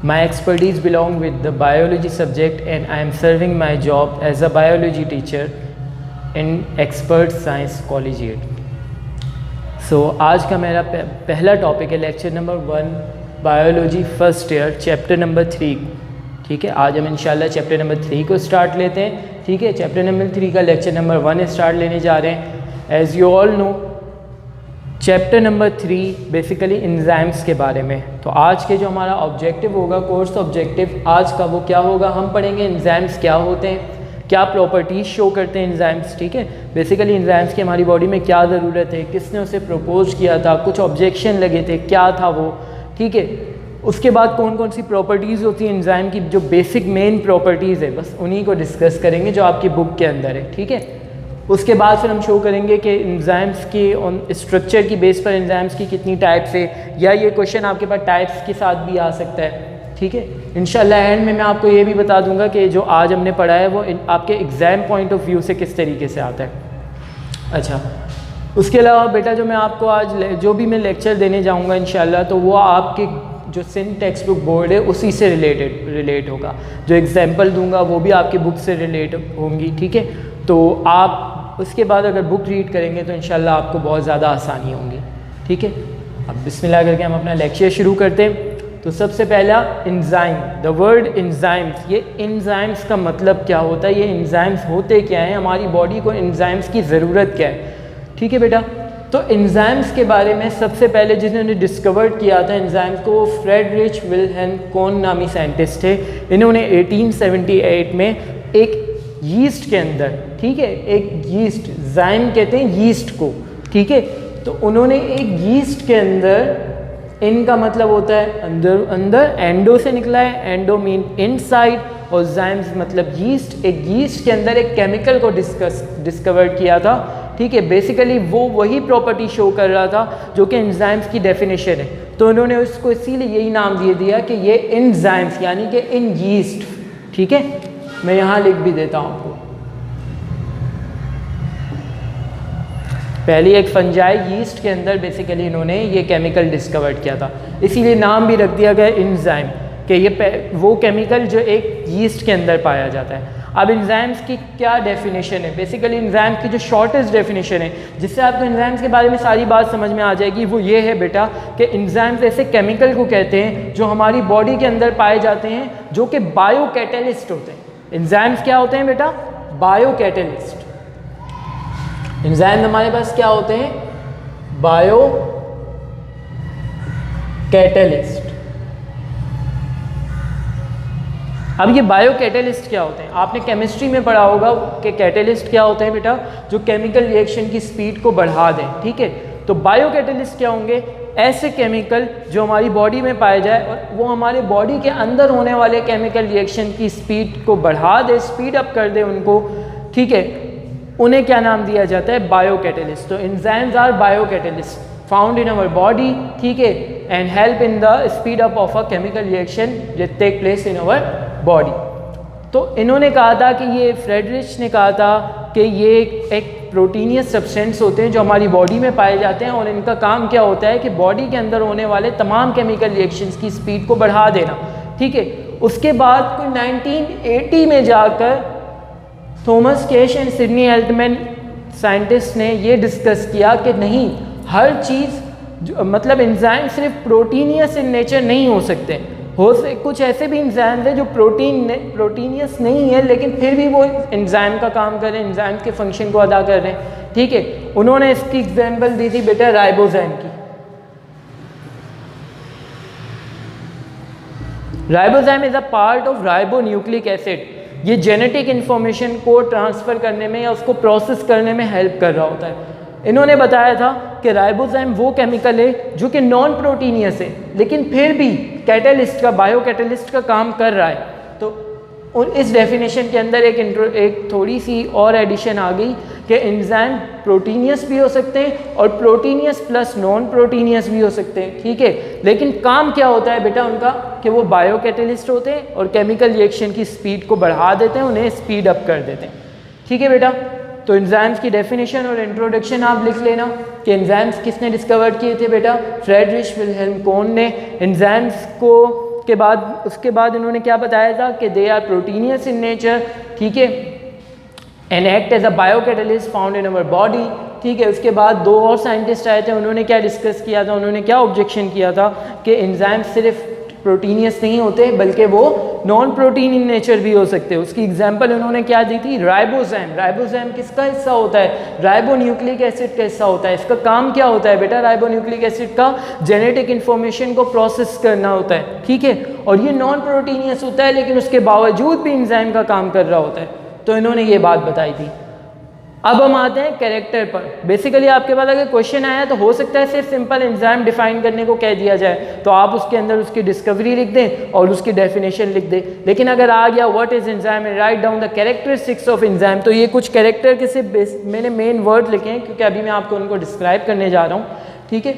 My expertise belong with the biology subject and I am serving my job as a biology teacher in Expert Science Collegiate. So आज का मेरा पहला topic है lecture number 1 biology first year chapter number 3। ठीक है, आज हम इंशाल्लाह चैप्टर नंबर 3 को स्टार्ट लेते हैं। ठीक है, चैप्टर नंबर 3 का लेक्चर नंबर 1 स्टार्ट लेने जा रहे हैं। As you all know chapter number 3 basically enzymes के बारे में। तो आज के जो हमारा ऑब्जेक्टिव होगा, कोर्स ऑब्जेक्टिव आज का, वो क्या होगा, हम पढ़ेंगे एंजाइम्स क्या होते हैं, क्या प्रॉपर्टीज़ शो करते हैं एंजाइम्स। ठीक है, बेसिकली एंजाइम्स की हमारी बॉडी में क्या ज़रूरत है, किसने उसे प्रपोज किया था, कुछ ऑब्जेक्शन लगे थे, क्या था वो। ठीक है, उसके बाद कौन कौन सी प्रॉपर्टीज़ होती हैं एंजाइम की, जो बेसिक मेन प्रॉपर्टीज़ है, बस उन्हीं को डिस्कस करेंगे जो आपकी बुक के अंदर है। ठीक है, उसके बाद फिर हम शो करेंगे कि एंजाइम्स के ऑन स्ट्रक्चर की बेस पर एंजाइम्स की कितनी टाइप्स है, या ये क्वेश्चन आपके पास टाइप्स के साथ भी आ सकता है। ठीक है, इंशाल्लाह एंड में मैं आपको ये भी बता दूंगा कि जो आज हमने पढ़ा है वो आपके एग्ज़ाम पॉइंट ऑफ व्यू से किस तरीके से आता है। अच्छा, उसके अलावा बेटा जो मैं आपको आज जो भी मैं लेक्चर देने जाऊँगा इंशाल्लाह, तो वो आपके जो सिंध टेक्स्ट बुक बोर्ड है उसी से रिलेट होगा। जो एग्जाम्पल दूंगा वो भी आपकी बुक से रिलेट होंगी। ठीक है, तो आप उसके बाद अगर बुक रीड करेंगे तो इंशाल्लाह आपको बहुत ज़्यादा आसानी होंगी। ठीक है, अब बिस्मिल्लाह करके हम अपना लेक्चर शुरू करते हैं। तो सबसे पहला एंजाइम, द वर्ड एंजाइम्स। ये एंजाइम्स का मतलब क्या होता है, ये एंजाइम्स होते क्या हैं, हमारी बॉडी को एंजाइम्स की ज़रूरत क्या है। ठीक है बेटा, तो एंजाइम्स के बारे में सबसे पहले जिन्होंने डिस्कवर किया था एंजाइम्स को, वो फ्रेडरिच विल्हेल्म कोहन नामी साइंटिस्ट थे। इन्होंने 1878 में एक यीस्ट के अंदर, ठीक है, एक यीस्ट, जाइम कहते हैं यीस्ट को। ठीक है, तो उन्होंने एक यीस्ट के अंदर, इनका मतलब होता है अंदर, अंदर एंडो से निकला है, एंडो मीन इनसाइड, और जाइम्स मतलब यीस्ट। एक यीस्ट के अंदर एक केमिकल को डिस्कवर किया था। ठीक है, बेसिकली वो वही प्रॉपर्टी शो कर रहा था जो कि एंजाइम्स की डेफिनेशन है। तो उन्होंने उसको इसीलिए यही नाम दे दिया कि ये एंजाइम्स यानी कि इन यीस्ट। ठीक है, मैं यहाँ लिख भी देता हूँ आपको। पहले एक फंजाई यीस्ट के अंदर बेसिकली इन्होंने ये केमिकल डिस्कवर किया था, इसीलिए नाम भी रख दिया गया एंजाइम, कि ये वो केमिकल जो एक यीस्ट के अंदर पाया जाता है। अब एंजाइम्स की क्या डेफिनेशन है, बेसिकली एंजाइम्स की जो शॉर्टेस्ट डेफिनेशन है जिससे आपको एंजाइम्स के बारे में सारी बात समझ में आ जाएगी, वो ये है बेटा कि एंजाइम्स ऐसे केमिकल को कहते हैं जो हमारी बॉडी के अंदर पाए जाते हैं, जो कि बायो कैटेलिस्ट होते हैं। एंजाइम्स क्या होते हैं बेटा, बायो कैटेलिस्ट। एंजाइम हमारे पास क्या होते हैं, बायो कैटेलिस्ट। अब ये बायो कैटेलिस्ट क्या होते हैं, आपने केमिस्ट्री में पढ़ा होगा कि कैटेलिस्ट क्या होते हैं बेटा, जो केमिकल रिएक्शन की स्पीड को बढ़ा दें। ठीक है, तो बायो कैटेलिस्ट क्या होंगे, ऐसे केमिकल जो हमारी बॉडी में पाए जाए और वो हमारे बॉडी के अंदर होने वाले केमिकल रिएक्शन की स्पीड को बढ़ा दे, स्पीड अप कर दे उनको। ठीक है, उन्हें क्या नाम दिया जाता है, बायो कैटेलिस्ट। तो enzymes are bio catalyst found in our body. ठीक है, and help in the speed up of a chemical reaction that take place in our body. तो इन्होंने कहा था कि ये फ्रेडरिच ने कहा था कि ये एक प्रोटीनियस सब्सटेंस होते हैं जो हमारी बॉडी में पाए जाते हैं, और इनका काम क्या होता है कि बॉडी के अंदर होने वाले तमाम केमिकल रिएक्शंस की स्पीड को बढ़ा देना। ठीक है, उसके बाद कोई 1980 में जाकर Thomas Cech and Sidney Altman scientist ने ये डिस्कस किया कि नहीं, हर चीज़ मतलब एंजाइम सिर्फ प्रोटीनियस इन नेचर नहीं हो सकते, कुछ ऐसे भी एंजाइम है जो प्रोटीनियस नहीं है लेकिन फिर भी वो एंजाइम का काम कर रहे हैं, एंजाइम के फंक्शन को अदा कर रहे हैं। ठीक है, उन्होंने इसकी एग्जांपल दी थी बेटा राइबोजाइम की। Ribozyme is a part of ribonucleic acid. ये जेनेटिक इंफॉर्मेशन को ट्रांसफ़र करने में या उसको प्रोसेस करने में हेल्प कर रहा होता है। इन्होंने बताया था कि राइबोजाइम वो केमिकल है जो कि नॉन प्रोटीनियस है लेकिन फिर भी कैटेलिस्ट का, बायो कैटेलिस्ट का काम कर रहा है। तो इस डेफिनेशन के अंदर एक थोड़ी सी और एडिशन आ गई कि एंजाइम प्रोटीनियस भी हो सकते हैं और प्रोटीनियस प्लस नॉन प्रोटीनियस भी हो सकते हैं। ठीक है, लेकिन काम क्या होता है बेटा उनका कि वो बायो कैटेलिस्ट होते हैं और केमिकल रिएक्शन की स्पीड को बढ़ा देते हैं, उन्हें स्पीड अप कर देते हैं। ठीक है बेटा, तो एंजाइम्स की डेफिनेशन और इंट्रोडक्शन आप लिख लेना कि एंजाइम्स किसने डिस्कवर किए थे बेटा, फ्रेडरिच विल्हेल्म कोहन ने। एंजाइम्स को के बाद उसके बाद इन्होंने क्या बताया था कि they are proteinaceous in nature, ठीक है, and act as a biocatalyst found in our body, ठीक है। उसके बाद दो और साइंटिस्ट आए थे, उन्होंने क्या डिस्कस किया था, उन्होंने क्या ऑब्जेक्शन किया था कि एंजाइम सिर्फ प्रोटीनियस नहीं होते बल्कि वो नॉन प्रोटीन इन नेचर भी हो सकते हैं। उसकी एग्जांपल उन्होंने क्या दी थी, राइबोसोम। राइबोसोम किसका हिस्सा होता है, राइबोन्यूक्लिक एसिड का हिस्सा होता है। इसका काम क्या होता है बेटा, राइबोन्यूक्लिक एसिड का जेनेटिक इन्फॉर्मेशन को प्रोसेस करना होता है, ठीक है। और ये नॉन प्रोटीनियस होता है लेकिन उसके बावजूद भी एंजाइम का काम कर रहा होता है। तो इन्होंने ये बात बताई थी। अब हम आते हैं कैरेक्टर पर। बेसिकली आपके पास अगर क्वेश्चन आया तो हो सकता है सिर्फ सिंपल एंजाइम डिफाइन करने को कह दिया जाए, तो आप उसके अंदर उसकी डिस्कवरी लिख दें और उसकी डेफिनेशन लिख दें। लेकिन अगर आ गया what is enzyme and write down the characteristics of enzyme, तो ये कुछ कैरेक्टर के सिर्फ मैंने मेन वर्ड लिखे हैं क्योंकि अभी मैं आपको उनको डिस्क्राइब करने जा रहा हूँ, ठीक है।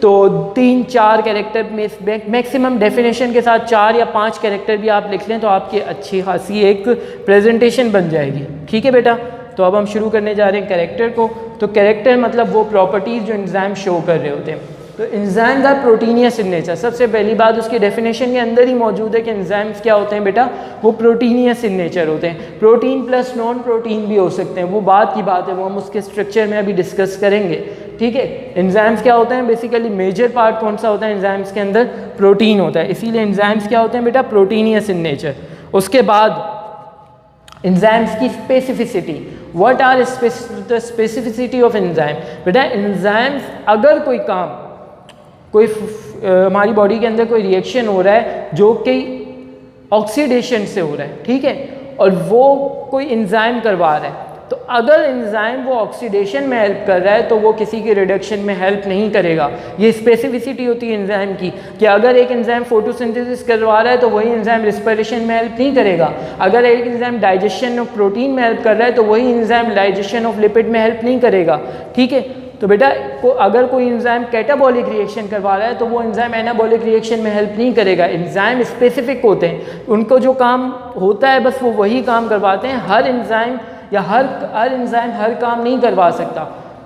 तो 3-4 कैरेक्टर में मैक्सिमम डेफिनेशन के साथ 4 या 5 कैरेक्टर भी आप लिख लें तो आपकी अच्छी खासी एक प्रेजेंटेशन बन जाएगी, ठीक है बेटा। तो अब हम शुरू करने जा रहे हैं कैरेक्टर को। तो कैरेक्टर मतलब वो प्रॉपर्टीज़ जो एंजाइम शो कर रहे होते हैं। तो enzymes are proteinaceous in nature. सबसे पहली बात उसकी डेफिनेशन के अंदर ही मौजूद है कि एंजाइम्स क्या होते हैं बेटा, वो प्रोटीनियस इन नेचर होते हैं। प्रोटीन प्लस नॉन प्रोटीन भी हो सकते हैं, वो बात की बात है, वो हम उसके स्ट्रक्चर में अभी डिस्कस करेंगे, ठीक है। एंजाइम्स क्या होते हैं, बेसिकली मेजर पार्ट कौन सा होता है एंजाइम्स के अंदर, प्रोटीन होता है। इसीलिए एंजाइम्स क्या होते हैं बेटा, प्रोटीनियस इन नेचर। उसके बाद एंजाइम्स की specificity, what are the specificity of enzyme. बेटा एंजाइम्स अगर कोई काम, कोई हमारी बॉडी के अंदर कोई रिएक्शन हो रहा है जो कि ऑक्सीडेशन से हो रहा है, ठीक है, और वो कोई एंजाइम करवा रहा है, तो अगर एंजाइम वो ऑक्सीडेशन में हेल्प कर रहा है तो वो किसी की रिडक्शन में हेल्प नहीं करेगा। ये स्पेसिफिसिटी होती है एंजाइम की कि अगर एक एंजाइम फोटोसिंथेसिस करवा रहा है तो वही एंजाइम रिस्पिरेशन में हेल्प नहीं करेगा। अगर एक एंजाइम डाइजेशन ऑफ प्रोटीन में हेल्प कर रहा है तो वही एंजाइम डाइजेशन ऑफ लिपिड में हेल्प नहीं करेगा, ठीक है। तो बेटा अगर कोई एंजाइम कैटाबॉलिक रिएक्शन करवा रहा है तो वो एंजाइम एनाबॉलिक रिएक्शन में हेल्प नहीं करेगा। एंजाइम स्पेसिफिक होते हैं, उनको जो काम होता है बस वो वही काम करवाते हैं। हर एंजाइम या हर एंजाइम हर काम नहीं करवा सकता,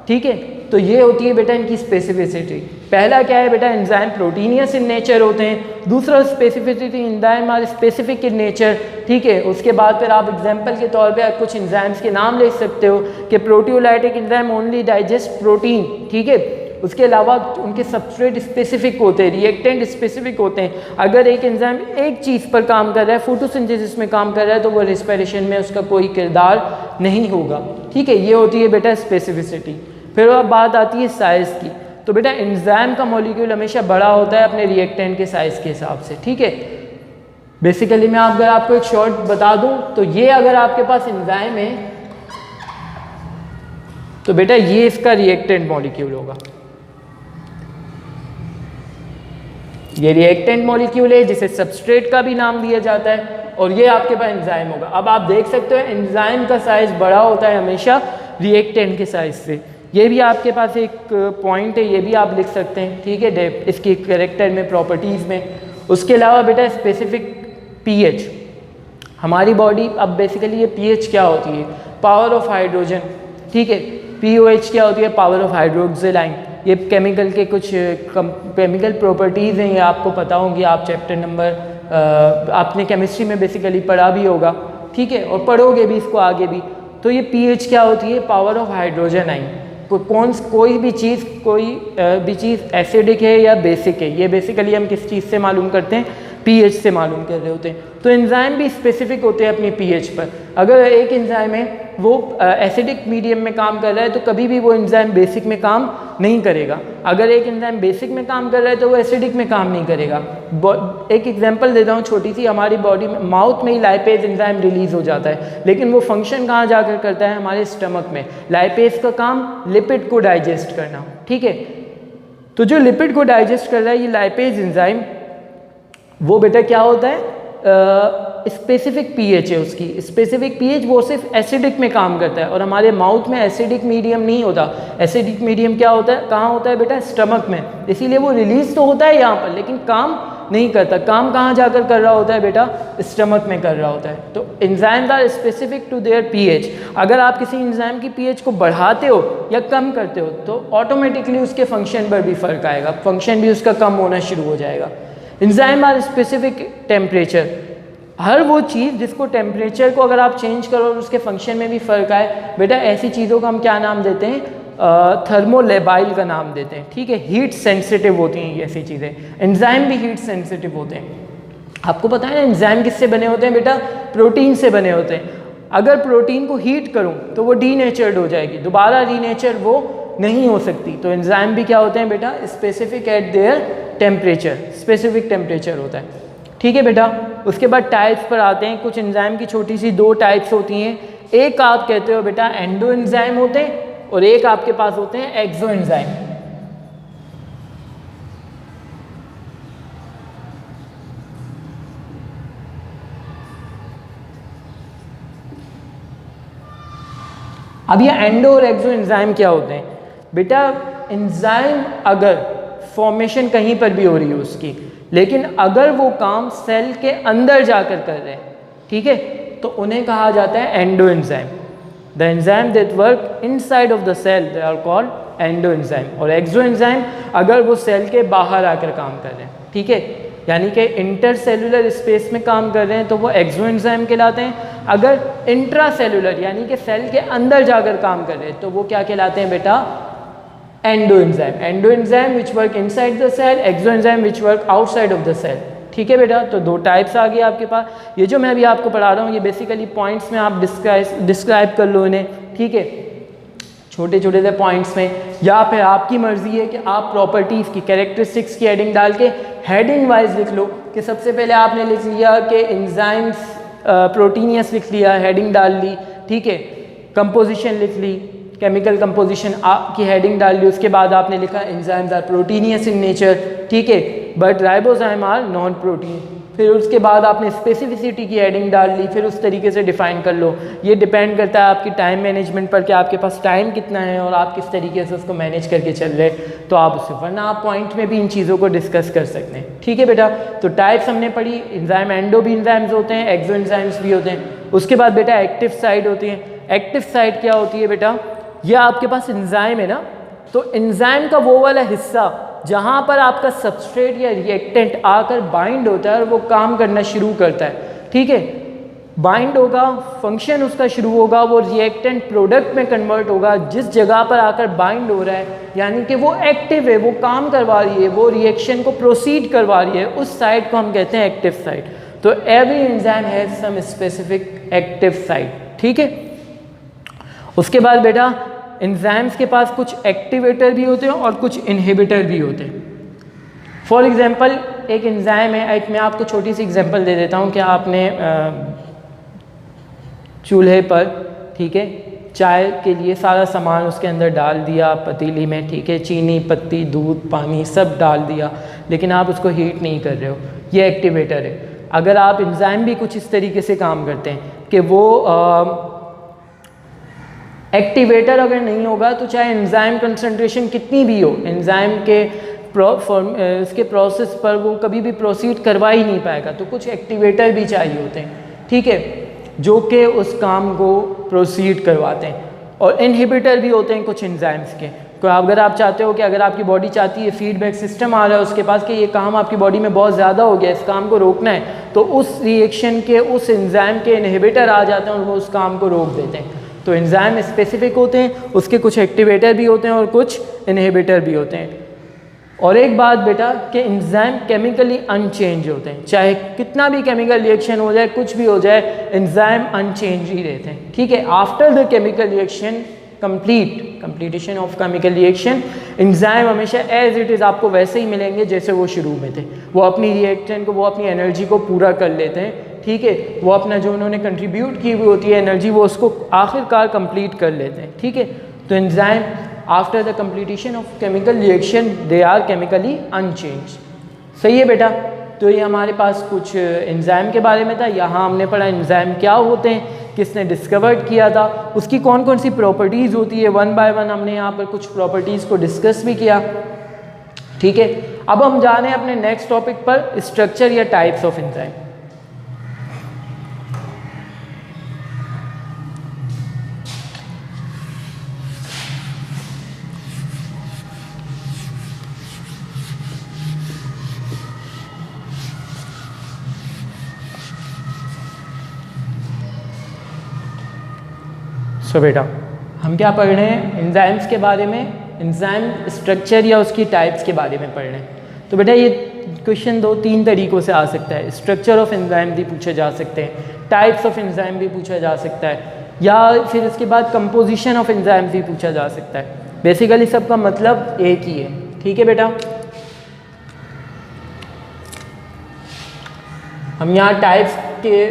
ठीक है। तो ये होती है बेटा इनकी स्पेसिफिसिटी। पहला क्या है बेटा, एंजाइम प्रोटीनियस इन नेचर होते हैं। दूसरा specificity, enzyme are specific in nature, ठीक है। उसके बाद फिर आप एग्जांपल के तौर पे कुछ एंजाइम्स के नाम ले सकते हो कि proteolytic enzyme only digest protein, ठीक है। उसके अलावा उनके सबस्ट्रेट स्पेसिफिक होते हैं, रिएक्टेंट स्पेसिफिक होते हैं। अगर एक एंजाइम एक चीज़ पर काम कर रहा है, फोटोसिंथेसिस में काम कर रहा है, तो वो रिस्पिरेशन में उसका कोई किरदार नहीं होगा, ठीक है। ये होती है बेटा स्पेसिफिसिटी। फिर अब बात आती है साइज़ की। तो बेटा एंजाइम का मॉलिक्यूल हमेशा बड़ा होता है अपने रिएक्टेंट के साइज़ के हिसाब से, ठीक है। बेसिकली मैं अगर आपको एक शॉर्ट बता दूं तो ये अगर आपके पास एंजाइम है तो बेटा ये इसका रिएक्टेंट मॉलिक्यूल होगा। ये रिएक्टेंट मॉलिक्यूल है जिसे सबस्ट्रेट का भी नाम दिया जाता है, और ये आपके पास एंजाइम होगा। अब आप देख सकते हो एंजाइम का साइज बड़ा होता है हमेशा रिएक्टेंट के साइज से। ये भी आपके पास एक पॉइंट है, ये भी आप लिख सकते हैं, ठीक है, इसकी कैरेक्टर में, प्रॉपर्टीज़ में। उसके अलावा बेटा स्पेसिफिक पीएच, हमारी बॉडी, अब बेसिकली ये पीएच क्या होती है, पावर ऑफ हाइड्रोजन, ठीक है। पीओएच क्या होती है, पावर ऑफ हाइड्रोक्सिल आयन। ये केमिकल के कुछ केमिकल प्रॉपर्टीज़ हैं, ये आपको पता होंगी, आप चैप्टर नंबर आपने केमिस्ट्री में बेसिकली पढ़ा भी होगा, ठीक है, और पढ़ोगे भी इसको आगे भी। तो ये पीएच क्या होती है, पावर ऑफ हाइड्रोजन आयन। कोई भी चीज़ एसिडिक है या बेसिक है, ये बेसिकली हम किस चीज़ से मालूम करते हैं, पीएच से मालूम कर रहे होते हैं। तो एंजाइम भी स्पेसिफिक होते हैं अपने पीएच पर। अगर एक एंजाइम है वो एसिडिक मीडियम में काम कर रहा है तो कभी भी वो एंजाइम बेसिक में काम नहीं करेगा। अगर एक एंजाइम बेसिक में काम कर रहा है तो वो एसिडिक में काम नहीं करेगा। एक एग्जांपल देता हूँ छोटी सी, हमारी बॉडी में माउथ में ही लाइपेज एंजाइम रिलीज हो जाता है, लेकिन वो फंक्शन कहाँ जाकर करता है, हमारे स्टमक में। लाइपेज का काम लिपिड को डाइजेस्ट करना, ठीक है। तो जो लिपिड को डाइजेस्ट कर रहा है ये लाइपेज एंजाइम, वो बेटा क्या होता है, स्पेसिफिक पीएच है उसकी। स्पेसिफिक पीएच वो सिर्फ एसिडिक में काम करता है, और हमारे माउथ में एसिडिक मीडियम नहीं होता। एसिडिक मीडियम क्या होता है, कहाँ होता है बेटा, स्टमक में। इसीलिए वो रिलीज तो होता है यहाँ पर, लेकिन काम नहीं करता। काम कहाँ जाकर कर रहा होता है बेटा, स्टमक में कर रहा होता है। तो enzymes are specific to their pH. अगर आप किसी एंजाइम की पीएच को बढ़ाते हो या कम करते हो तो ऑटोमेटिकली उसके फंक्शन पर भी फर्क आएगा, फंक्शन भी उसका कम होना शुरू हो जाएगा। एंजाइम आर स्पेसिफिक टेम्परेचर, हर वो चीज़ जिसको टेम्परेचर को अगर आप चेंज करो और उसके फंक्शन में भी फ़र्क आए, बेटा ऐसी चीज़ों को हम क्या नाम देते हैं, थर्मोलेबाइल का नाम देते हैं। ठीक है, हीट सेंसिटिव होती हैं ये ऐसी चीज़ें। एंजाइम भी हीट सेंसिटिव होते हैं। आपको पता है ना एंजाइम किससे बने होते हैं बेटा, प्रोटीन से बने होते हैं। अगर प्रोटीन को हीट करूं तो वो डीनेचर्ड हो जाएगी, दोबारा रीनेचर वो नहीं हो सकती। तो एंजाइम भी क्या होते हैं बेटा, specific eight there temperature, specific temperature होता है। ठीक है बेटा, उसके बाद टाइप्स पर आते हैं। कुछ एंजाइम की छोटी सी 2 टाइप्स होती हैं। एक आप कहते हो बेटा एंडो एंजाइम होते हैं और एक आपके पास होते हैं एक्सो एंजाइम। अब ये एंडो और एक्सो एंजाइम क्या होते हैं बेटा, एंजाइम अगर फॉर्मेशन कहीं पर भी हो रही है उसकी, लेकिन अगर वो काम सेल के अंदर जाकर कर रहे हैं, ठीक है, तो उन्हें कहा जाता है endo enzyme. The enzyme that work inside of the cell they are called endo enzyme. और एक्सो एंजाइम अगर वो सेल के बाहर आकर काम कर रहे हैं, ठीक है, यानी कि इंटरसेलुलर स्पेस में काम कर रहे हैं, तो वो एक्सो एंजाइम कहलाते हैं। अगर इंट्रासेलुलर यानी कि सेल के अंदर जाकर काम कर रहे हैं, तो वो क्या कहलाते हैं बेटा, endo enzyme. Endo enzyme which work inside the cell, exo enzyme which work outside of the cell. ठीक है बेटा, तो 2 टाइप्स आ गई आपके पास। ये जो मैं अभी आपको पढ़ा रहा हूँ ये बेसिकली पॉइंट्स में आप डिस्क्राइब कर लो इन्हें, ठीक है, छोटे छोटे से पॉइंट्स में, या फिर आपकी मर्जी है कि आप प्रॉपर्टीज़ की, कैरेक्टरिस्टिक्स की हेडिंग डाल के हेडिंग वाइज लिख लो कि सबसे पहले आपने लिख लिया कि एंजाइम्स प्रोटीनियस लिख लिया, हेडिंग डाल ली, ठीक है, कंपोजिशन लिख ली, केमिकल कंपोजिशन की हेडिंग डाल ली, उसके बाद आपने लिखा enzymes are proteinaceous in nature, ठीक है, but ribozyme are non protein. फिर उसके बाद आपने स्पेसिफिसिटी की हेडिंग डाल ली, फिर उस तरीके से डिफाइन कर लो। ये डिपेंड करता है आपकी टाइम मैनेजमेंट पर कि आपके पास टाइम कितना है और आप किस तरीके से उसको मैनेज करके चल रहे, तो आप उससे, वरना आप पॉइंट में भी इन चीज़ों को डिस्कस कर सकते हैं। ठीक है बेटा, तो टाइप्स हमने पढ़ी, एंजाइम एंडो भी एंजाइम्स होते हैं, एक्सो एंजाइम्स भी होते हैं। उसके बाद बेटा एक्टिव साइट होती है। एक्टिव साइट क्या होती है बेटा, यह आपके पास एंजाइम है ना, तो एंजाइम का वो वाला हिस्सा जहाँ पर आपका सबस्ट्रेट या रिएक्टेंट आकर बाइंड होता है और वो काम करना शुरू करता है, ठीक है, बाइंड होगा, फंक्शन उसका शुरू होगा, वो रिएक्टेंट प्रोडक्ट में कन्वर्ट होगा। जिस जगह पर आकर बाइंड हो रहा है यानी कि वो एक्टिव है, वो काम करवा रही है, वो रिएक्शन को प्रोसीड करवा रही है, उस साइट को हम कहते हैं एक्टिव साइट। तो every enzyme has some specific active site, ठीक है। उसके बाद बेटा एंजाइम्स के पास कुछ एक्टिवेटर भी होते हैं और कुछ इनहिबिटर भी होते हैं। फॉर एग्जांपल एक एंजाइम है, एक मैं आपको छोटी सी एग्जांपल दे देता हूँ कि आपने चूल्हे पर, ठीक है, चाय के लिए सारा सामान उसके अंदर डाल दिया पतीली में, ठीक है, चीनी, पत्ती, दूध, पानी सब डाल दिया, लेकिन आप उसको हीट नहीं कर रहे हो, ये एक्टिवेटर है। अगर आप एंजाइम भी कुछ इस तरीके से काम करते हैं कि वो एक्टिवेटर अगर नहीं होगा तो चाहे एंजाइम कंसंट्रेशन कितनी भी हो, एंजाइम के इसके प्रोसेस पर वो कभी भी प्रोसीड करवा ही नहीं पाएगा। तो कुछ एक्टिवेटर भी चाहिए होते हैं, ठीक है, जो कि उस काम को प्रोसीड करवाते हैं। और इनहिबिटर भी होते हैं कुछ एंजाइम्स के। तो अगर आप चाहते हो कि अगर आपकी बॉडी चाहती है, फीडबैक सिस्टम आ रहा है उसके पास कि ये काम आपकी बॉडी में बहुत ज़्यादा हो गया, इस काम को रोकना है, तो उस रिएक्शन के उस एंजाइम के इनहिबिटर आ जाते हैं और वो उस काम को रोक देते हैं। तो एंजाइम स्पेसिफिक होते हैं, उसके कुछ एक्टिवेटर भी होते हैं और कुछ इनहिबिटर भी होते हैं। और एक बात बेटा कि एंजाइम केमिकली अनचेंज होते हैं, चाहे कितना भी केमिकल रिएक्शन हो जाए, कुछ भी हो जाए, एंजाइम अनचेंज ही रहते हैं, ठीक है। After the chemical reaction completion of chemical reaction, enzyme हमेशा एज इट इज़ आपको वैसे ही मिलेंगे जैसे वो शुरू में थे। वो अपनी रिएक्टेंट को, वो अपनी एनर्जी को पूरा कर लेते हैं, ठीक है, वो अपना जो उन्होंने कंट्रीब्यूट की हुई होती है एनर्जी, वो उसको आखिरकार कंप्लीट कर लेते हैं, ठीक है। तो enzyme after the completion of chemical reaction they are chemically unchanged. सही है बेटा, तो ये हमारे पास कुछ एंजाइम के बारे में था। यहाँ हमने पढ़ा एंजाइम क्या होते हैं, किसने डिस्कवर्ड किया था, उसकी कौन कौन सी प्रॉपर्टीज़ होती है, 1 बाय 1 हमने यहाँ पर कुछ प्रॉपर्टीज़ को डिस्कस भी किया, ठीक है। अब हम जा रहे हैं अपने नेक्स्ट टॉपिक पर, स्ट्रक्चर या टाइप्स ऑफ एंजाइम। सो बेटा हम क्या पढ़ रहे हैं, एंजाइम्स के बारे में, एंजाइम स्ट्रक्चर या उसकी टाइप्स के बारे में पढ़ रहे हैं। तो बेटा ये क्वेश्चन 2-3 तरीक़ों से आ सकता है। स्ट्रक्चर ऑफ एंजाइम भी पूछे जा सकते हैं, टाइप्स ऑफ एंजाइम भी पूछा जा सकता है, या फिर उसके बाद कंपोजिशन ऑफ एंजाइम भी पूछा जा सकता है। बेसिकली सबका मतलब एक ही है, ठीक है बेटा। हम यहाँ टाइप्स के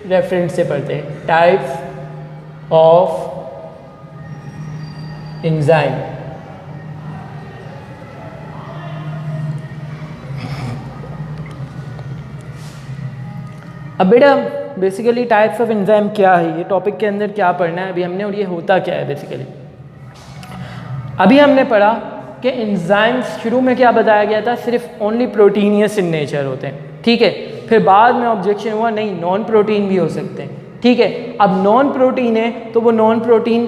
रेफरेंस से पढ़ते हैं, टाइप्स ऑफ एंजाइम। अब बेटा बेसिकली टाइप्स ऑफ एंजाइम क्या है, ये टॉपिक के अंदर क्या पढ़ना है अभी हमने, और ये होता क्या है बेसिकली। अभी हमने पढ़ा कि एंजाइम्स शुरू में क्या बताया गया था, सिर्फ ओनली प्रोटीनियस इन नेचर होते हैं, ठीक है। फिर बाद में ऑब्जेक्शन हुआ नहीं, नॉन प्रोटीन भी हो सकते हैं, ठीक है। अब नॉन प्रोटीन है तो वो नॉन प्रोटीन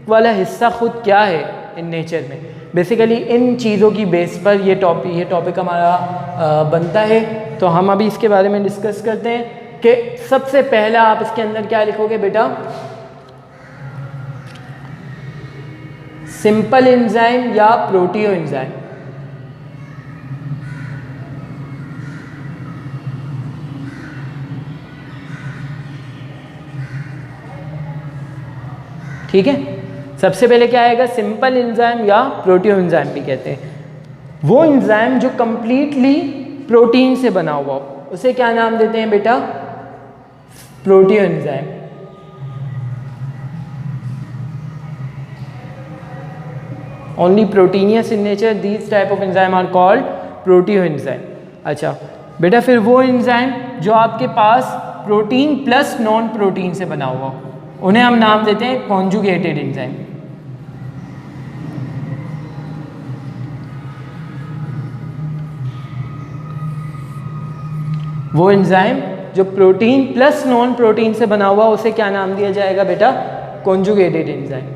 वाला हिस्सा खुद क्या है इन नेचर में। बेसिकली इन चीज़ों की बेस पर ये टॉपिक हमारा बनता है। तो हम अभी इसके बारे में डिस्कस करते हैं कि सबसे पहला आप इसके अंदर क्या लिखोगे बेटा, सिंपल एंजाइम या प्रोटियो एंजाइम। ठीक है, सबसे पहले क्या आएगा, सिंपल एंजाइम या प्रोटियो एंजाइम भी कहते हैं। वो एंजाइम जो कंप्लीटली प्रोटीन से बना हुआ हो उसे क्या नाम देते हैं बेटा, proteo enzyme. Only proteinaceous in nature, these type of enzyme are called proteo enzyme. अच्छा बेटा, फिर वो एंजाइम जो आपके पास प्रोटीन प्लस नॉन प्रोटीन से बना हुआ हो उन्हें हम नाम देते हैं कॉन्जुगेटेड एंजाइम। वो एंजाइम जो प्रोटीन प्लस नॉन प्रोटीन से बना हुआ उसे क्या नाम दिया जाएगा बेटा, कॉन्जुगेटेड एंजाइम।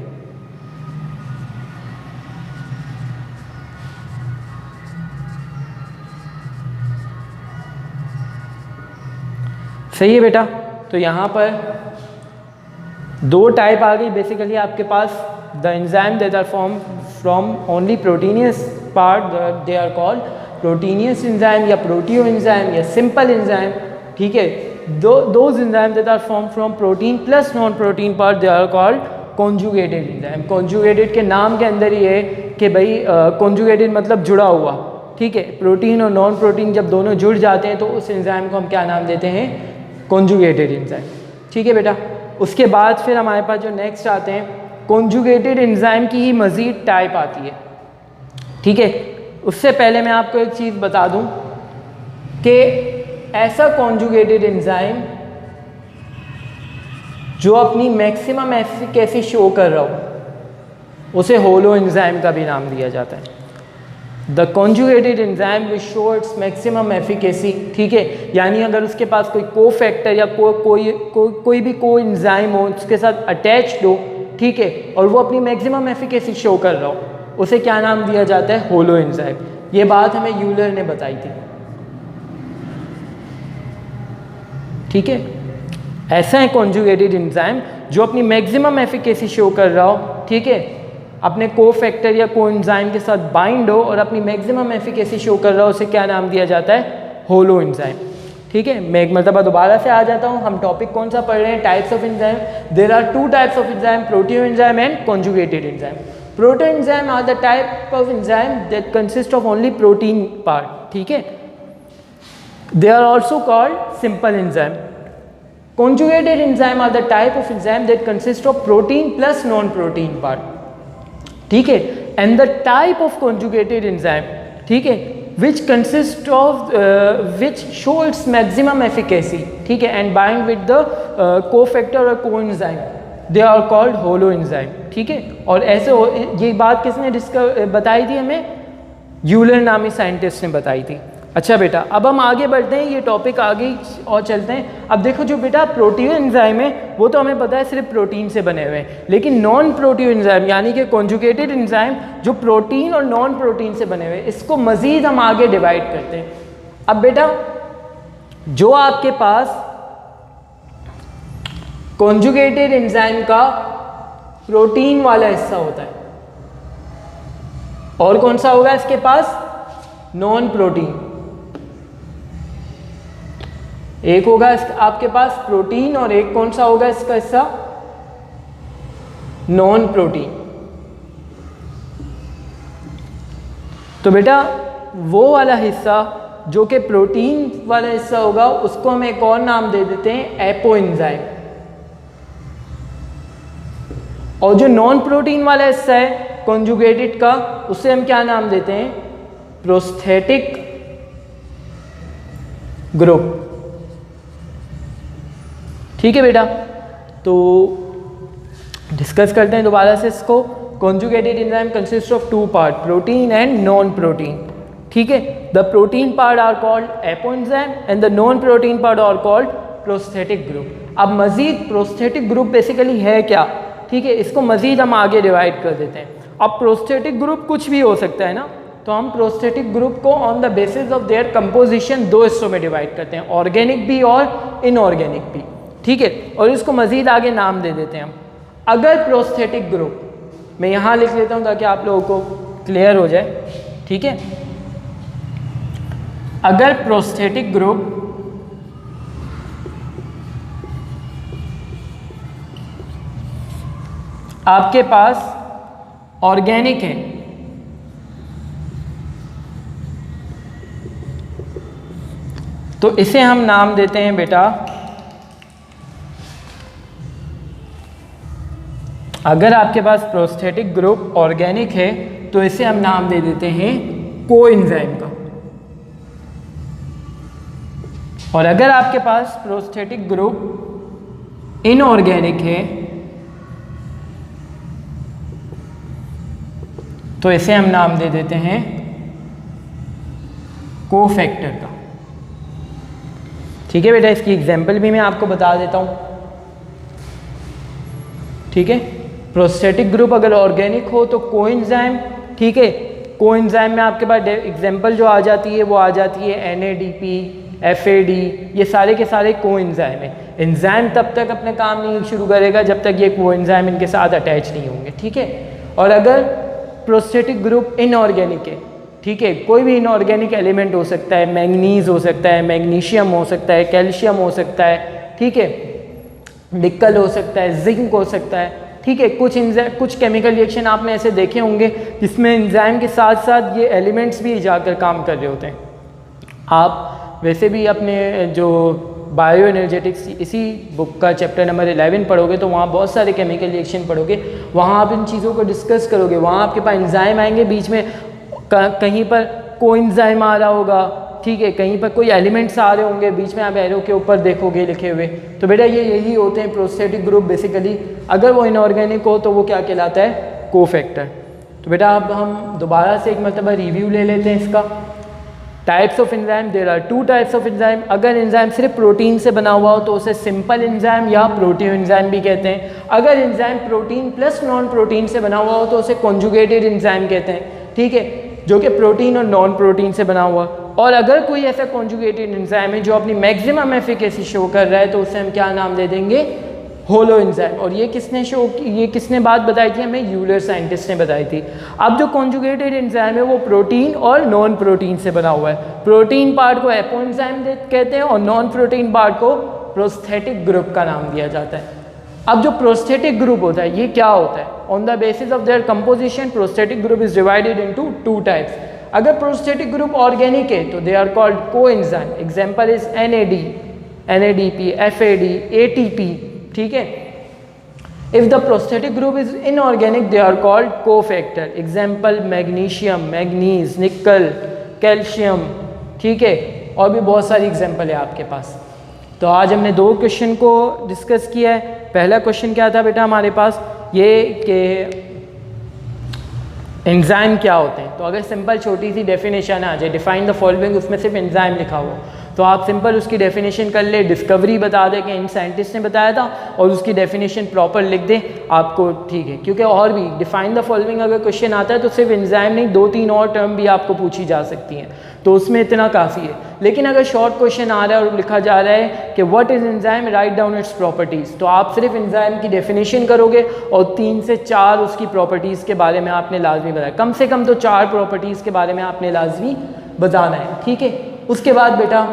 सही है बेटा। तो यहाँ पर दो टाइप आ गई बेसिकली आपके पास, the enzyme that are form from only proteinaceous part, they are called proteinaceous enzyme या प्रोटियो एंजाइम या सिंपल एंजाइम, ठीक है। Those enzyme that are form from protein plus non protein part, they are called conjugated enzyme. Conjugated के नाम के अंदर ही है कि भाई कॉन्जुगेटेड मतलब जुड़ा हुआ, ठीक है। प्रोटीन और नॉन प्रोटीन जब दोनों जुड़ जाते हैं तो उस एंजाइम को हम क्या नाम देते हैं, कॉन्जुगेटेड एंजाइम, ठीक है बेटा। उसके बाद फिर हमारे पास जो नेक्स्ट आते हैं, कॉन्जुगेटेड एंजाइम की ही मज़ीद टाइप आती है, ठीक है। उससे पहले मैं आपको एक चीज़ बता दूं कि ऐसा कॉन्जुगेटेड एंजाइम जो अपनी मैक्सिमम एफिकेसी शो कर रहा हो उसे होलो एंजाइम का भी नाम दिया जाता है। The conjugated enzyme which show its maximum efficacy, ठीक है। यानी अगर उसके पास कोई को फैक्टर या कोई भी को एंजाइम हो उसके साथ अटैच्ड हो, ठीक है, और वो अपनी मैक्सिमम एफिकेसी शो कर रहा हो उसे क्या नाम दिया जाता है, होलो एंजाइम। ये बात हमें यूलर ने बताई थी, ठीक है। ऐसा है कॉन्जुगेटेड एंजाइम जो अपनी मैक्सिमम एफिकेसी शो कर रहा हो, ठीक है, अपने को फैक्टर या को एंजाइम के साथ बाइंड हो और अपनी मैक्सिमम एफिकेसी शो कर रहा हो, उसे क्या नाम दिया जाता है, होलो एंजाइम, ठीक है। मैं एक मरतबा दोबारा से आ जाता हूँ, हम टॉपिक कौन सा पढ़ रहे हैं, types of enzyme. There are two types of enzyme, proteo enzyme and conjugated enzyme. Proteo enzyme are the type of enzyme that consist of only protein part, ठीक है। They are also called simple enzyme. Conjugated enzyme are the type of enzyme that consist of protein plus non-protein part, ठीक है। and the type of conjugated enzyme, ठीक है, which consist of which show its maximum efficacy, ठीक है, and bind with the cofactor or coenzyme, they are called holo enzyme, ठीक है। और ऐसे ये बात किसने बताई थी हमें, यूलर नामी साइंटिस्ट ने बताई थी। अच्छा बेटा, अब हम आगे बढ़ते हैं, ये टॉपिक आगे और चलते हैं। अब देखो जो बेटा प्रोटियो एंजाइम है वो तो हमें पता है सिर्फ प्रोटीन से बने हुए हैं, लेकिन नॉन प्रोटियो एंजाइम यानी कि कॉन्जुगेटेड एंजाइम जो प्रोटीन और नॉन प्रोटीन से बने हुए हैं, इसको मज़ीद हम आगे डिवाइड करते हैं। अब बेटा जो आपके पास कॉन्जुगेटेड एंजाइम का प्रोटीन वाला हिस्सा होता है, और कौन सा होगा इसके पास? Non protein. एक होगा आपके पास प्रोटीन और एक कौन सा होगा इसका हिस्सा? Non protein. तो बेटा वो वाला हिस्सा जो कि प्रोटीन वाला हिस्सा होगा उसको हम एक और नाम दे देते हैं एपो एंजाइम, और जो नॉन प्रोटीन वाला हिस्सा है कॉन्जुगेटेड का, उसे हम क्या नाम देते हैं? Prosthetic group. ठीक है बेटा, तो डिस्कस करते हैं दोबारा से इसको। Conjugated enzyme consist of two part, protein and non protein. ठीक है, the protein part are called apo enzyme and the non protein part are called prosthetic group. अब मजीद प्रोस्थेटिक ग्रुप बेसिकली है क्या? ठीक है, इसको मजीद हम आगे डिवाइड कर देते हैं। अब प्रोस्थेटिक ग्रुप कुछ भी हो सकता है ना, तो हम प्रोस्थेटिक ग्रुप को on the basis of their composition दो हिस्सों में डिवाइड करते हैं, ऑर्गेनिक भी और इनऑर्गेनिक भी। ठीक है, और इसको मजीद आगे नाम दे देते हैं हम। अगर प्रोस्थेटिक ग्रुप, मैं यहाँ लिख लेता हूँ ताकि आप लोगों को क्लियर हो जाए। ठीक है, अगर प्रोस्थेटिक ग्रुप आपके पास ऑर्गेनिक है, तो इसे हम नाम देते हैं बेटा, अगर आपके पास प्रोस्थेटिक ग्रुप ऑर्गेनिक है तो इसे हम नाम दे देते हैं कोएंजाइम का। और अगर आपके पास प्रोस्थेटिक ग्रुप इनऑर्गेनिक है तो इसे हम नाम दे देते हैं कोफैक्टर का। ठीक है बेटा, इसकी एग्जांपल भी मैं आपको बता देता हूं। ठीक है, प्रोस्थेटिक ग्रुप अगर ऑर्गेनिक हो तो कोएंजाइम। ठीक है, कोएंजाइम में आपके पास एग्जांपल जो आ जाती है वो आ जाती है NADP, FAD, ये सारे के सारे कोएंजाइम है। एंजाइम तब तक अपने काम नहीं शुरू करेगा जब तक ये कोएंजाइम इनके साथ अटैच नहीं होंगे। ठीक है, और अगर प्रोस्थेटिक ग्रुप इनऑर्गेनिक है, ठीक है, कोई भी इनऑर्गेनिक एलिमेंट हो सकता है, मैंगनीज हो सकता है, मैग्नीशियम हो सकता है, कैल्शियम हो सकता है, ठीक है, निकल हो सकता है, जिंक हो सकता है। ठीक है, कुछ केमिकल रिएक्शन आपने ऐसे देखे होंगे जिसमें एंजाइम के साथ साथ ये एलिमेंट्स भी जाकर काम कर रहे होते हैं। आप वैसे भी अपने जो बायो एनर्जेटिक्स इसी बुक का चैप्टर नंबर 11 पढ़ोगे तो वहाँ बहुत सारे केमिकल रिएक्शन पढ़ोगे, वहाँ आप इन चीज़ों को डिस्कस करोगे। वहाँ आपके पास एंजाइम आएंगे, बीच में कहीं पर कोएंजाइम आ रहा होगा, ठीक है, कहीं पर कोई एलिमेंट्स आ रहे होंगे, बीच में आप एरो के ऊपर देखोगे लिखे हुए। तो बेटा ये यही होते हैं प्रोस्थेटिक ग्रुप बेसिकली। अगर वो इनऑर्गेनिक हो तो वो क्या कहलाता है? कोफैक्टर। तो बेटा अब हम दोबारा से एक मरतबा रिव्यू ले लेते हैं इसका। Types of enzyme, there are 2 types of enzyme. अगर एंजाइम सिर्फ प्रोटीन से बना हुआ हो तो उसे सिंपल एंजाइम या प्रोटीन एंजाइम भी कहते हैं। अगर enzyme protein plus non protein से बना हुआ हो तो उसे कॉन्जुगेटेड एंजाइम कहते हैं, ठीक है, जो कि प्रोटीन और नॉन प्रोटीन से बना हुआ। और अगर कोई ऐसा कॉन्जुगेटेड एंजाइम है जो अपनी मैक्सिमम एफिकेसी शो कर रहा है तो उसे हम क्या नाम दे देंगे? Holo enzyme. और ये किसने बात बताई थी हमें? यूलर साइंटिस्ट ने बताई थी। अब जो कॉन्जुगेटेड एंजाइम है वो प्रोटीन और नॉन प्रोटीन से बना हुआ है। प्रोटीन पार्ट को एपो एंजाइम कहते हैं और नॉन प्रोटीन पार्ट को प्रोस्थेटिक ग्रुप का नाम दिया जाता है। अब जो प्रोस्थेटिक ग्रुप होता है ये क्या होता है? On the basis of their composition prosthetic group is divided into 2 types. अगर प्रोस्थेटिक ग्रुप ऑर्गेनिक है तो they are called coenzyme. Example is NADP, FAD, ATP, ठीक है। If the prosthetic group is inorganic they are called cofactor. Example magnesium, manganese, nickel, calcium, ठीक है, और भी बहुत सारी एग्जांपल है आपके पास। तो आज हमने 2 क्वेश्चन को डिस्कस किया है। पहला क्वेश्चन क्या था बेटा हमारे पास? ये कि एंजाइम क्या होते हैं। तो अगर सिंपल छोटी सी डेफिनेशन आ जाए, डिफाइन द फॉलोइंग, उसमें सिर्फ एंजाइम लिखा हुआ तो आप सिंपल उसकी डेफिनेशन कर ले, डिस्कवरी बता दें कि इन साइंटिस्ट ने बताया था और उसकी डेफिनेशन प्रॉपर लिख दें, आपको ठीक है। क्योंकि और भी डिफाइन द फॉलोइंग अगर क्वेश्चन आता है तो सिर्फ एंजाइम नहीं 2-3 और टर्म भी आपको पूछी जा सकती हैं, तो उसमें इतना काफ़ी है। लेकिन अगर शॉर्ट क्वेश्चन आ रहा है और लिखा जा रहा है कि what is enzyme, write down it's properties, तो आप सिर्फ एंजाइम की डेफिनेशन करोगे और 3 से 4 उसकी प्रॉपर्टीज़ के बारे में आपने लाजमी बताया, कम से कम तो 4 प्रॉपर्टीज़ के बारे में आपने लाजमी बताना है, ठीक है। उसके बाद बेटा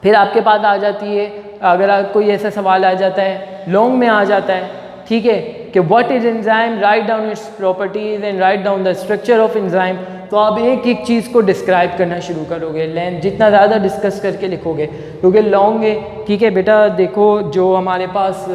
फिर आपके पास आ जाती है, अगर कोई ऐसा सवाल आ जाता है लॉन्ग में आ जाता है, ठीक है, कि what is enzyme, write down its properties and write down the structure of enzyme, तो आप एक एक चीज़ को डिस्क्राइब करना शुरू करोगे, लेंथ जितना ज़्यादा डिस्कस करके लिखोगे क्योंकि लॉन्ग है, ठीक है। बेटा देखो जो हमारे पास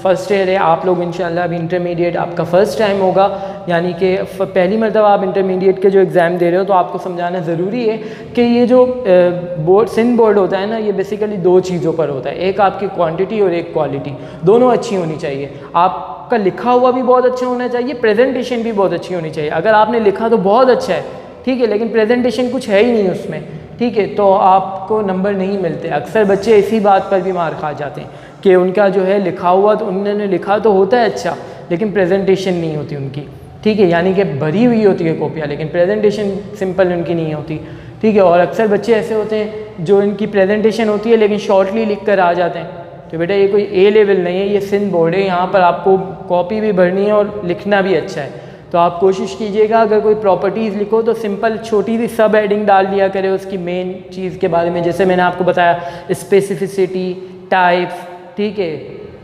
फर्स्ट ईयर है, आप लोग इंशाल्लाह अभी इंटरमीडिएट आपका फ़र्स्ट टाइम होगा, यानी कि पहली मरतबा आप इंटरमीडिएट के जो एग्ज़ाम दे रहे हो, तो आपको समझाना ज़रूरी है कि ये जो बोर्ड सिंध बोर्ड होता है ना, ये बेसिकली 2 चीज़ों पर होता है, एक आपकी क्वान्टिटी और एक क्वालिटी, दोनों अच्छी होनी चाहिए। आपका लिखा हुआ भी बहुत अच्छा होना चाहिए, प्रेजेंटेशन भी बहुत अच्छी होनी चाहिए। अगर आपने लिखा तो बहुत अच्छा है, ठीक है, लेकिन प्रेजेंटेशन कुछ है ही नहीं उसमें, ठीक है, तो आपको नंबर नहीं मिलते। अक्सर बच्चे इसी बात पर भी मार खा जाते हैं कि उनका जो है लिखा हुआ, तो उन्होंने लिखा तो होता है अच्छा, लेकिन प्रेजेंटेशन नहीं होती उनकी, ठीक है, यानी कि भरी हुई होती है कॉपियाँ, लेकिन प्रेजेंटेशन सिंपल उनकी नहीं होती, ठीक है। और अक्सर बच्चे ऐसे होते हैं जो इनकी प्रेजेंटेशन होती है लेकिन शॉर्टली लिख कर आ जाते हैं, तो बेटा ये कोई ए लेवल नहीं है, ये सिंध बोर्ड है, यहाँ पर आपको कॉपी भी भरनी है और लिखना भी अच्छा है। तो आप कोशिश कीजिएगा अगर कोई प्रॉपर्टीज़ लिखो तो सिंपल छोटी सी सब हेडिंग डाल दिया करे उसकी मेन चीज़ के बारे में, जैसे मैंने आपको बताया स्पेसिफिसिटी, टाइप्स, ठीक है,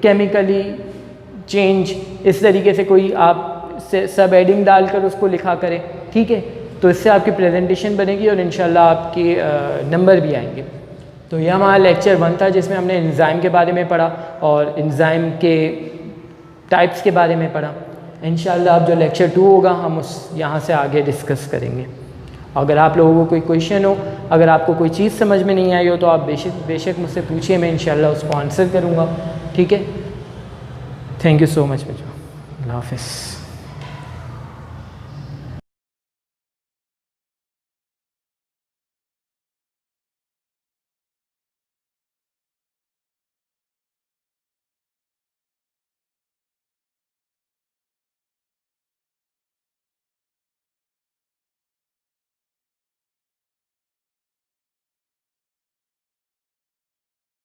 केमिकली चेंज, इस तरीके से कोई आप सब हेडिंग डालकर उसको लिखा करें, ठीक है। तो इससे आपकी प्रेजेंटेशन बनेगी और इंशाल्लाह आपके नंबर भी आएंगे। तो यह हमारा लेक्चर 1 था जिसमें हमने एंजाइम के बारे में पढ़ा और एंजाइम के टाइप्स के बारे में पढ़ा। इंशाल्लाह अब जो लेक्चर 2 होगा हम उस यहाँ से आगे डिस्कस करेंगे। अगर आप लोगों को कोई क्वेश्चन हो, अगर आपको कोई चीज़ समझ में नहीं आई हो तो आप बेशक मुझसे पूछिए, मैं इंशाल्लाह उसको आंसर करूँगा, ठीक है। थैंक यू सो मच बच्चों, अल्लाह हाफ़िज़।